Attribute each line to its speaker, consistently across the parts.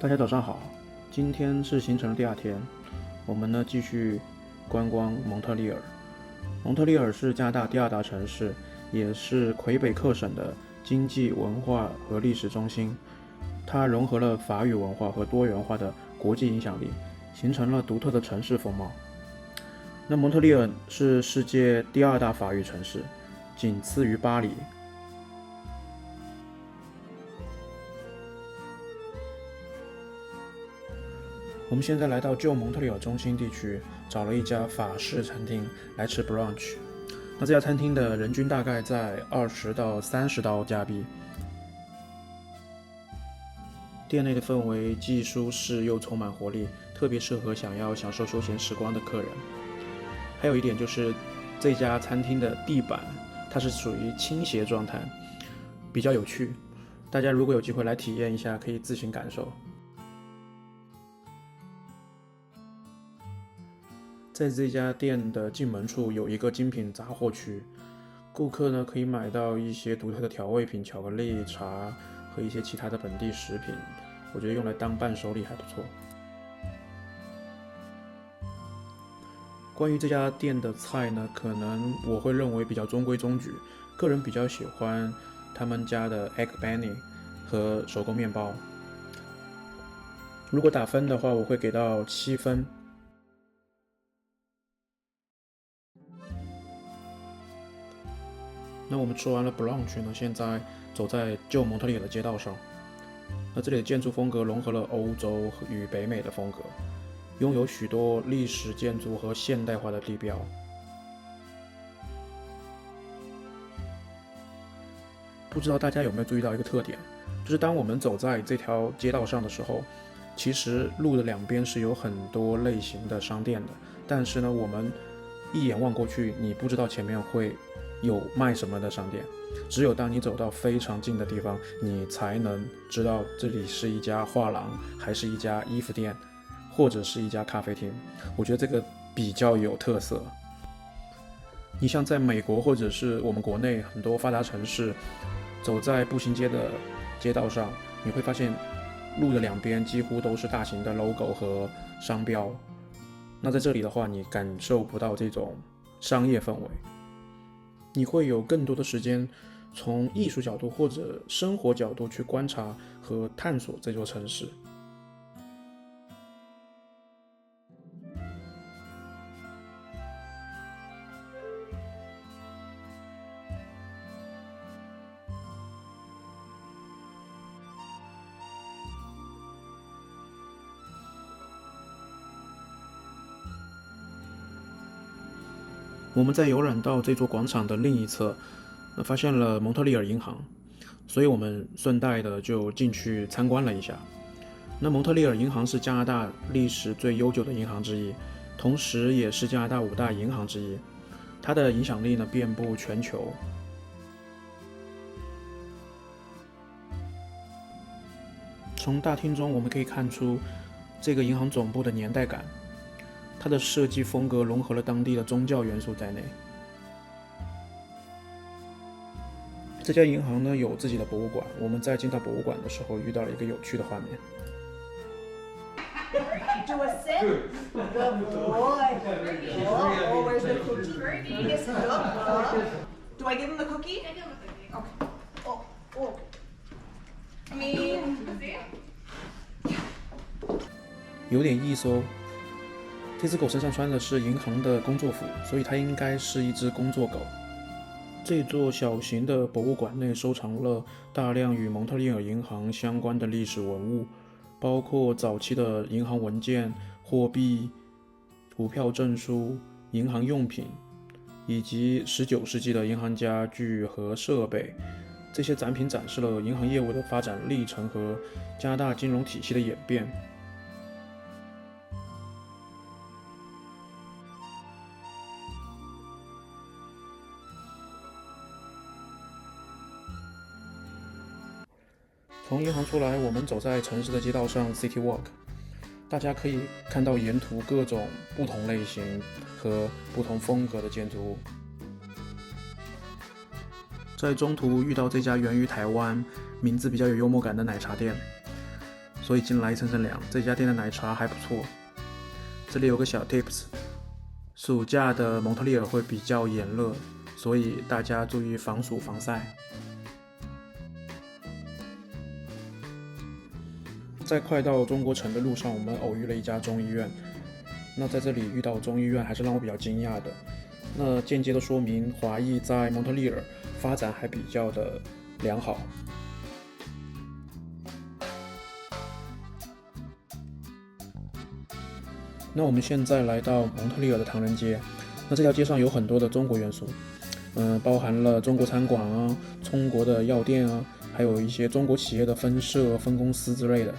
Speaker 1: 大家早上好，今天是行程的第二天，我们呢继续观光蒙特利尔。蒙特利尔是加拿大第二大城市，也是魁北克省的经济、文化和历史中心。它融合了法语文化和多元化的国际影响力，形成了独特的城市风貌。那蒙特利尔是世界第二大法语城市，仅次于巴黎。我们现在来到旧蒙特利尔中心地区，找了一家法式餐厅来吃 brunch。那这家餐厅的人均大概在20到30刀加币。店内的氛围既舒适又充满活力，特别适合想要享受休闲时光的客人。还有一点就是这家餐厅的地板，它是属于倾斜状态，比较有趣。大家如果有机会来体验一下，可以自行感受。在这家店的进门处有一个精品杂货区，顾客呢可以买到一些独特的调味品、巧克力、茶和一些其他的本地食品，我觉得用来当伴手礼还不错。关于这家店的菜呢，可能我会认为比较中规中矩，个人比较喜欢他们家的 egg benny 和手工面包。如果打分的话，我会给到7分。那我们吃完了 brunch 呢，现在走在旧蒙特利尔的街道上。那这里的建筑风格融合了欧洲与北美的风格，拥有许多历史建筑和现代化的地标。不知道大家有没有注意到一个特点，就是当我们走在这条街道上的时候，其实路的两边是有很多类型的商店的，但是呢，我们一眼望过去，你不知道前面会有卖什么的商店，只有当你走到非常近的地方，你才能知道这里是一家画廊，还是一家衣服店，或者是一家咖啡厅。我觉得这个比较有特色。你像在美国或者是我们国内很多发达城市，走在步行街的街道上，你会发现路的两边几乎都是大型的 logo 和商标。那在这里的话，你感受不到这种商业氛围，你会有更多的时间从艺术角度或者生活角度去观察和探索这座城市。我们在游览到这座广场的另一侧，发现了蒙特利尔银行，所以我们顺带的就进去参观了一下。那蒙特利尔银行是加拿大历史最悠久的银行之一，同时也是加拿大5大银行之一，它的影响力呢遍布全球。从大厅中我们可以看出这个银行总部的年代感，它的设计风格融合了当地的宗教元素在内。这家银行呢有自己的博物馆，我们在进到博物馆的时候遇到了一个有趣的画面。
Speaker 2: Do a sit. Good boy. Oh, where's the cookie? Yes, good. Do I give him the cookie? Okay. Oh. I mean,
Speaker 1: 有点意思哦。这只狗身上穿的是银行的工作服，所以它应该是一只工作狗。这座小型的博物馆内收藏了大量与蒙特利尔银行相关的历史文物，包括早期的银行文件、货币、股票证书、银行用品，以及19世纪的银行家具和设备。这些展品展示了银行业务的发展历程和加拿大金融体系的演变。从银行出来，我们走在城市的街道上 City Walk， 大家可以看到沿途各种不同类型和不同风格的建筑物。在中途遇到这家源于台湾、名字比较有幽默感的奶茶店，所以进来蹭蹭凉。这家店的奶茶还不错。这里有个小 tips， 暑假的蒙特利尔会比较炎热，所以大家注意防暑防晒。在快到中国城的路上，我们偶遇了一家中医院。那在这里遇到中医院还是让我比较惊讶的。那间接的说明华裔在蒙特利尔发展还比较的良好。那我们现在来到蒙特利尔的唐人街，那这条街上有很多的中国元素，包含了中国餐馆啊、中国的药店啊，还有一些中国企业的分社、分公司之类的。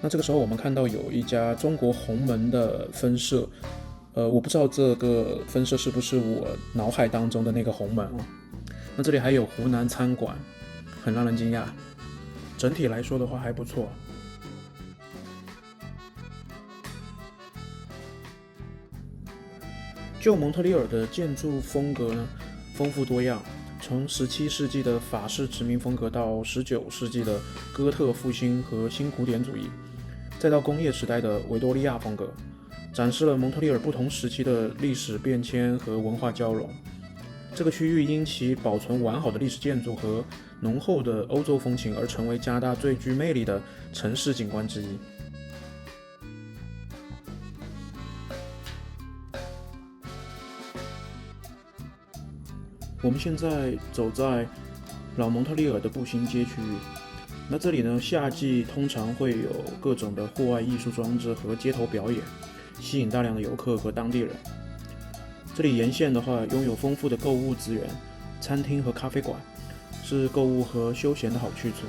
Speaker 1: 那这个时候我们看到有一家中国红门的分社，我不知道这个分社是不是我脑海当中的那个红门哦。那这里还有湖南餐馆，很让人惊讶。整体来说的话还不错。就蒙特利尔的建筑风格呢，丰富多样，从17世纪的法式殖民风格到19世纪的哥特复兴和新古典主义，再到工业时代的维多利亚风格，展示了蒙特利尔不同时期的历史变迁和文化交融。这个区域因其保存完好的历史建筑和浓厚的欧洲风情而成为加拿大最具魅力的城市景观之一。我们现在走在老蒙特利尔的步行街区域，那这里呢，夏季通常会有各种的户外艺术装置和街头表演，吸引大量的游客和当地人。这里沿线的话，拥有丰富的购物资源、餐厅和咖啡馆，是购物和休闲的好去处。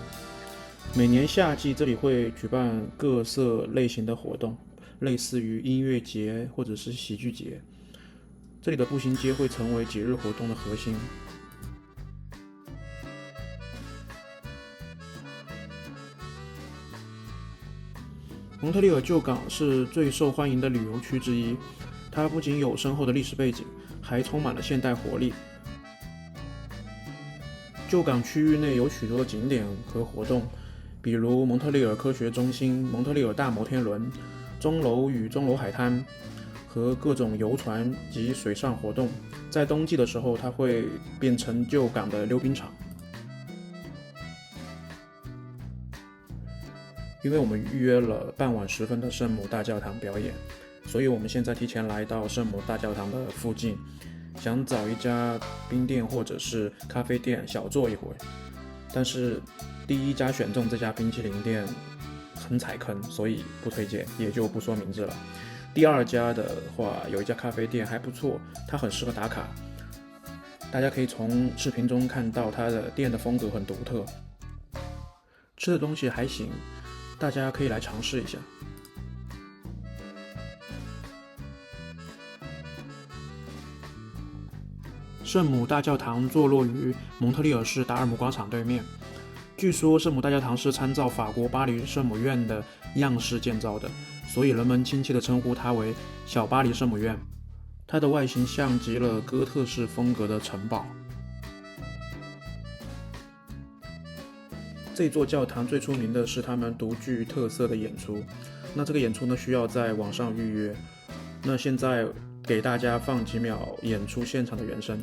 Speaker 1: 每年夏季，这里会举办各色类型的活动，类似于音乐节或者是喜剧节。这里的步行街会成为节日活动的核心。蒙特利尔旧港是最受欢迎的旅游区之一，它不仅有深厚的历史背景，还充满了现代活力。旧港区域内有许多的景点和活动，比如蒙特利尔科学中心、蒙特利尔大摩天轮、钟楼与钟楼海滩和各种游船及水上活动。在冬季的时候，它会变成旧港的溜冰场。因为我们预约了傍晚时分的圣母大教堂表演，所以我们现在提前来到圣母大教堂的附近，想找一家冰店或者是咖啡店小坐一会。但是第一家选中这家冰淇淋店很踩坑，所以不推荐，也就不说名字了。第二家的话，有一家咖啡店还不错，它很适合打卡。大家可以从视频中看到它的店的风格很独特，吃的东西还行，大家可以来尝试一下。圣母大教堂坐落于蒙特利尔市达尔姆广场对面。据说圣母大教堂是参照法国巴黎圣母院的样式建造的，所以人们亲切地称呼它为小巴黎圣母院。它的外形像极了哥特式风格的城堡。这座教堂最出名的是他们独具特色的演出，那这个演出呢需要在网上预约。那现在给大家放几秒演出现场的原声。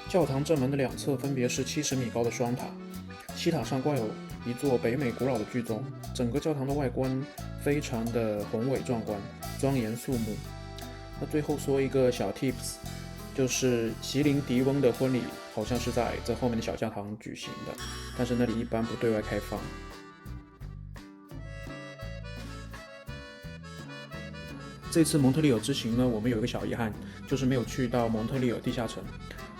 Speaker 1: 教堂正门的两侧分别是70米高的双塔，西塔上挂有一座北美古老的剧钟。整个教堂的外观非常的宏伟壮观，庄严肃穆。那最后说一个小 tips， 就是席琳迪翁的婚礼好像是在这后面的小教堂举行的，但是那里一般不对外开放。这次蒙特利尔之行呢，我们有一个小遗憾，就是没有去到蒙特利尔地下城。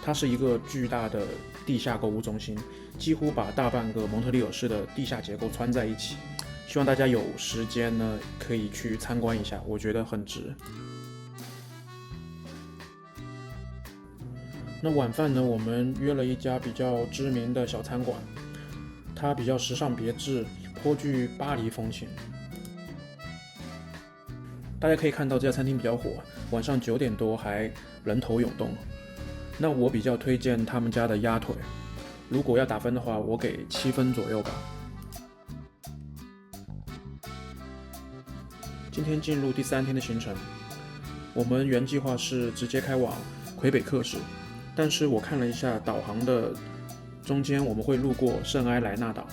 Speaker 1: 它是一个巨大的地下购物中心，几乎把大半个蒙特利尔市的地下结构串在一起。希望大家有时间呢，可以去参观一下，我觉得很值。那晚饭呢，我们约了一家比较知名的小餐馆，它比较时尚别致，颇具巴黎风情。大家可以看到这家餐厅比较火，晚上9点多还人头涌动。那我比较推荐他们家的鸭腿，如果要打分的话，我给7分左右吧。今天进入第3天的行程，我们原计划是直接开往魁北克市，但是我看了一下导航的中间我们会路过圣埃莱纳岛，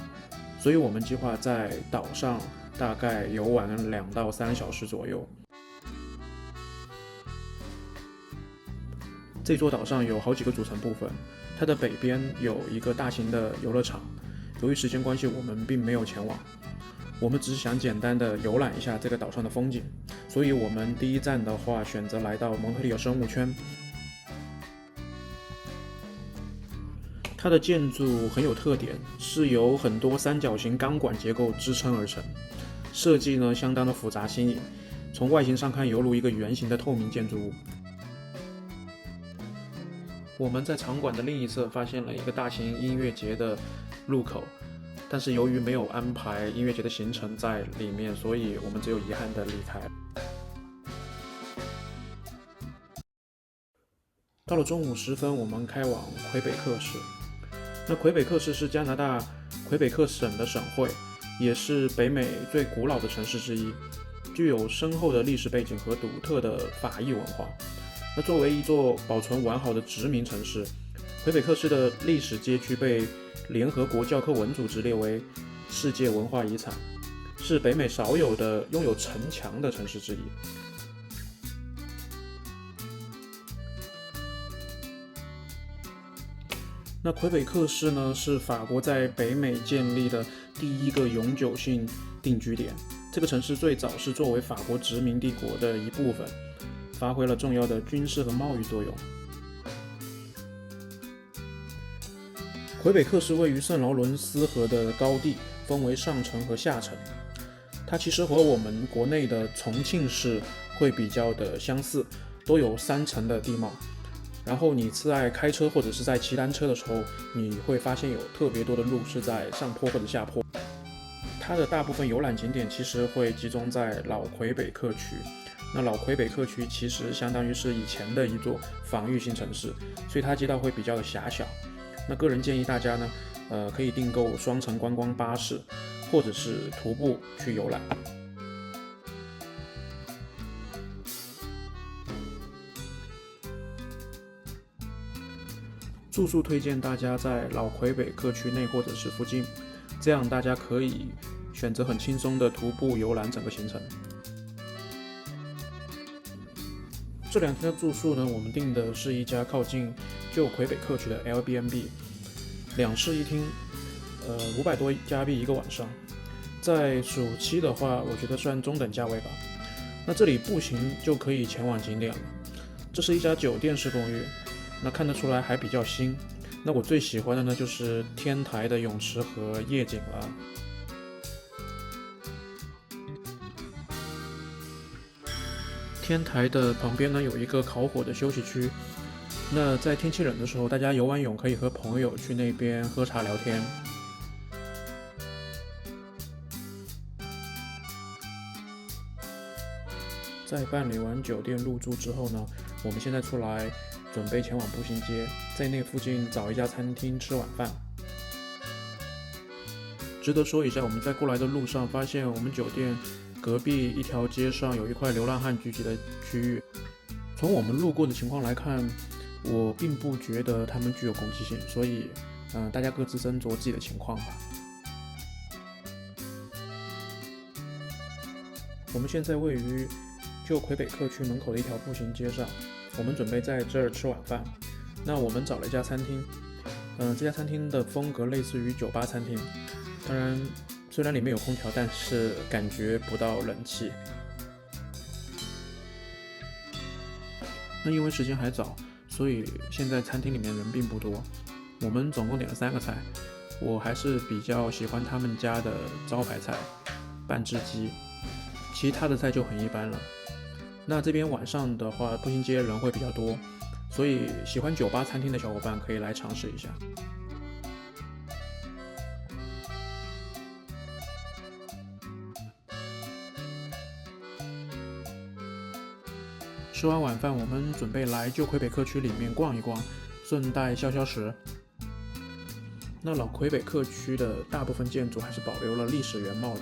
Speaker 1: 所以我们计划在岛上大概游玩2到3小时左右。这座岛上有好几个组成部分，它的北边有一个大型的游乐场，由于时间关系，我们并没有前往。我们只是想简单的游览一下这个岛上的风景，所以我们第一站的话选择来到蒙特利尔生物圈。它的建筑很有特点，是由很多三角形钢管结构支撑而成，设计呢相当的复杂新颖，从外形上看犹如一个圆形的透明建筑物。我们在场馆的另一侧发现了一个大型音乐节的入口，但是由于没有安排音乐节的行程在里面，所以我们只有遗憾的离开。到了中午时分，我们开往魁北克市。那魁北克市是加拿大魁北克省的省会，也是北美最古老的城市之一，具有深厚的历史背景和独特的法裔文化。那作为一座保存完好的殖民城市，魁北克市的历史街区被联合国教科文组织列为世界文化遗产，是北美少有的拥有城墙的城市之一。那魁北克市呢，是法国在北美建立的第一个永久性定居点。这个城市最早是作为法国殖民帝国的一部分，发挥了重要的军事和贸易作用。魁北克市位于圣劳伦斯河的高地，分为上城和下城。它其实和我们国内的重庆市会比较的相似，都有3层的地貌。然后你在开车或者是在骑单车的时候，你会发现有特别多的路是在上坡或者下坡。它的大部分游览景点其实会集中在老魁北克区。那老魁北克区其实相当于是以前的一座防御性城市，所以它街道会比较的狭小。那个人建议大家呢，可以订购双层观光巴士，或者是徒步去游览。住宿推荐大家在老魁北克区内或者是附近，这样大家可以选择很轻松的徒步游览整个行程。这2天的住宿呢，我们订的是一家靠近旧魁北克区的 Airbnb，2室1厅，500多加币一个晚上。在暑期的话，我觉得算中等价位吧。那这里步行就可以前往景点了。这是一家酒店式公寓，那看得出来还比较新。那我最喜欢的呢，就是天台的泳池和夜景了。天台的旁边呢，有一个烤火的休息区。那在天气冷的时候，大家游完泳可以和朋友去那边喝茶聊天。在办理完酒店入住之后呢，我们现在出来准备前往步行街，在那附近找一家餐厅吃晚饭。值得说一下，我们在过来的路上发现我们酒店隔壁一条街上有一块流浪汉聚集的区域。从我们路过的情况来看，我并不觉得他们具有攻击性，所以大家各自斟酌自己的情况吧。我们现在位于旧魁北克区门口的一条步行街上，我们准备在这儿吃晚饭。那我们找了一家餐厅，这家餐厅的风格类似于酒吧餐厅，当然虽然里面有空调，但是感觉不到冷气。那因为时间还早，所以现在餐厅里面人并不多。我们总共点了3个菜，我还是比较喜欢他们家的招牌菜半只鸡，其他的菜就很一般了。那这边晚上的话，步行街人会比较多，所以喜欢酒吧餐厅的小伙伴可以来尝试一下。吃完晚饭，我们准备来旧魁北克区里面逛一逛，顺带消消食。那老魁北克区的大部分建筑还是保留了历史原貌的，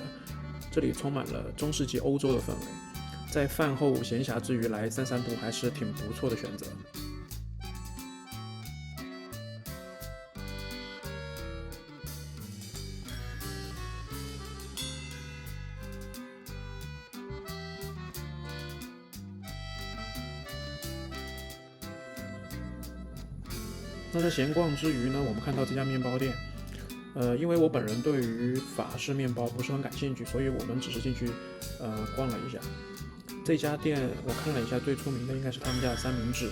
Speaker 1: 这里充满了中世纪欧洲的氛围，在饭后闲暇之余来散散步还是挺不错的选择。那在闲逛之余呢，我们看到这家面包店，因为我本人对于法式面包不是很感兴趣，所以我们只是进去逛了一下。这家店我看了一下，最出名的应该是他们家的三明治。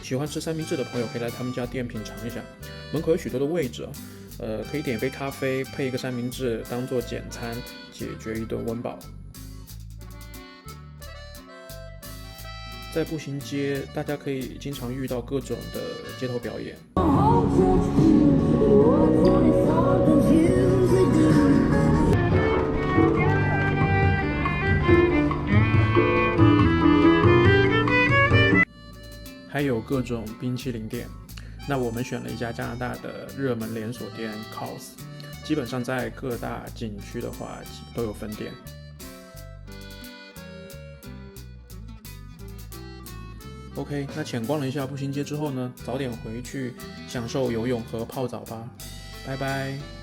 Speaker 1: 喜欢吃三明治的朋友可以来他们家店品尝一下，门口有许多的位置，可以点一杯咖啡，配一个三明治当做简餐，解决一顿温饱。在步行街，大家可以经常遇到各种的街头表演。还有各种冰淇淋店。那我们选了一家加拿大的热门连锁店 COS， 基本上在各大景区的话都有分店。OK， 那浅逛了一下步行街之后呢，早点回去享受游泳和泡澡吧，拜拜。